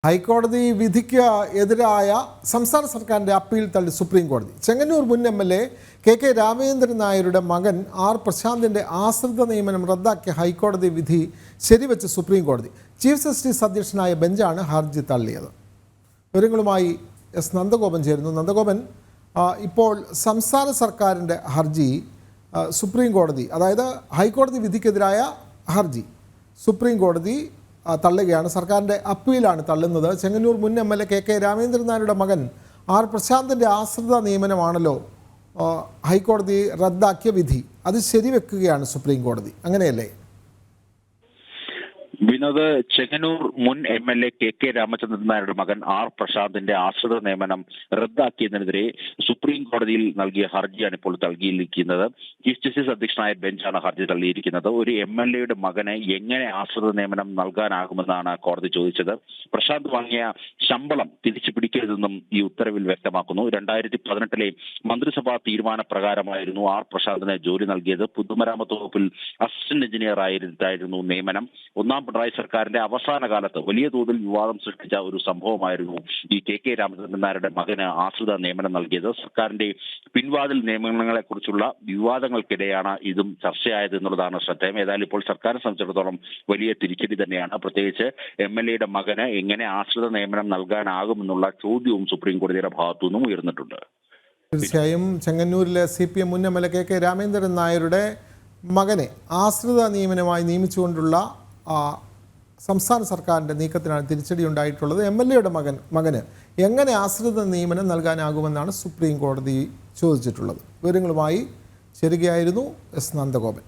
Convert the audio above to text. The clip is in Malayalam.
ഹൈക്കോടതി വിധിക്ക് എതിരായ സംസ്ഥാന സർക്കാരിൻ്റെ അപ്പീൽ തള്ളി സുപ്രീം കോടതി. ചെങ്ങന്നൂർ മുൻ എം.എൽ.എ. കെ രാമചന്ദ്രൻ നായരുടെ മകൻ ആർ പ്രശാന്തിൻ്റെ ആശ്രിത നിയമനം റദ്ദാക്കിയ ഹൈക്കോടതി വിധി ശരിവെച്ച് സുപ്രീം കോടതി. ചീഫ് ജസ്റ്റിസ് അധ്യക്ഷനായ ബെഞ്ചാണ് ഹർജി തള്ളിയത്. വിവരങ്ങളുമായി എസ് നന്ദഗോപൻ ചേരുന്നു. നന്ദഗോപൻ, ഇപ്പോൾ സംസ്ഥാന സർക്കാരിൻ്റെ ഹർജി സുപ്രീം കോടതി, അതായത് ഹൈക്കോടതി വിധിക്കെതിരായ ഹർജി സുപ്രീം കോടതി തള്ളുകയാണ്. സർക്കാരിൻ്റെ അപ്പീലാണ് തള്ളുന്നത്. ചെങ്ങന്നൂർ മുൻ എം.എൽ.എ. കെ രാമചന്ദ്രൻ നായരുടെ മകൻ ആർ പ്രശാന്തിൻ്റെ ആശ്രിത നിയമനമാണല്ലോ ഹൈക്കോടതി റദ്ദാക്കിയ വിധി. അത് ശരിവെക്കുകയാണ് സുപ്രീം കോടതി, അങ്ങനെയല്ലേ? വിനോദ്, ചെങ്ങന്നൂർ മുൻ എം.എൽ.എ. കെ രാമചന്ദ്രൻ നായരുടെ മകൻ ആർ പ്രശാന്തിന്റെ ആശ്രിത നിയമനം റദ്ദാക്കിയതിനെതിരെ സുപ്രീം കോടതിയിൽ നൽകിയ ഹർജിയാണ് ഇപ്പോൾ തള്ളിയിരിക്കുന്നത്. ചീഫ് ജസ്റ്റിസ് അധ്യക്ഷനായ ബെഞ്ചാണ് ഹർജി തള്ളിയിരിക്കുന്നത്. ഒരു എം.എൽ.എയുടെ മകന് എങ്ങനെ ആശ്രിത നിയമനം നൽകാനാകുമെന്നാണ് കോടതി ചോദിച്ചത്. പ്രശാന്ത് വാങ്ങിയ ശമ്പളം തിരിച്ചു പിടിക്കരുതെന്നും ഈ ഉത്തരവിൽ വ്യക്തമാക്കുന്നു. 2018 മന്ത്രിസഭാ തീരുമാനപ്രകാരമായിരുന്നു ആർ പ്രശാന്തിന് ജോലി നൽകിയത്. പൊതുമരാമത്ത് വകുപ്പിൽ അസിസ്റ്റന്റ് എഞ്ചിനീയർ ആയിരുന്നു നിയമനം. ഒന്നാം പിണറായി സർക്കാരിന്റെ അവസാന കാലത്ത് വലിയ തോതിൽ വിവാദം സൃഷ്ടിച്ച ഒരു സംഭവമായിരുന്നു ഈ കെ രാമചന്ദ്രൻ നായരുടെ മകന് ആശ്രിത നിയമനം നൽകിയത്. സർക്കാരിന്റെ പിൻവാതിൽ നിയമനങ്ങളെ കുറിച്ചുള്ള വിവാദങ്ങൾക്കിടെയാണ് ഇതും ചർച്ചയായത് എന്നുള്ളതാണ് ശ്രദ്ധേയം. ഏതായാലും ഇപ്പോൾ സർക്കാരിനെ സംബന്ധിച്ചിടത്തോളം വലിയ തിരിച്ചടി തന്നെയാണ്. പ്രത്യേകിച്ച് എം.എൽ.എയുടെ മകന് എങ്ങനെ ആശ്രിത നിയമനം നൽകാനാകുമെന്നുള്ള ചോദ്യവും സുപ്രീം കോടതിയുടെ ഭാഗത്തു നിന്നും ഉയർന്നിട്ടുണ്ട്. തീർച്ചയായും ചെങ്ങന്നൂരിലെ CPM മുൻ എം.എൽ.എ. കെ രാമചന്ദ്രൻ നായരുടെ മകനെ ആശ്രിത നിയമനമായി നിയമിച്ചുകൊണ്ടുള്ള സംസ്ഥാന സർക്കാരിൻ്റെ നീക്കത്തിനാണ് തിരിച്ചടി ഉണ്ടായിട്ടുള്ളത്. എം.എൽ.എയുടെ മകന് എങ്ങനെ ആശ്രിത നിയമനം നൽകാനാകുമെന്നാണ് സുപ്രീം കോടതി ചോദിച്ചിട്ടുള്ളത്. വിവരങ്ങളുമായി ചേരുകയായിരുന്നു എസ് നന്ദഗോപൻ.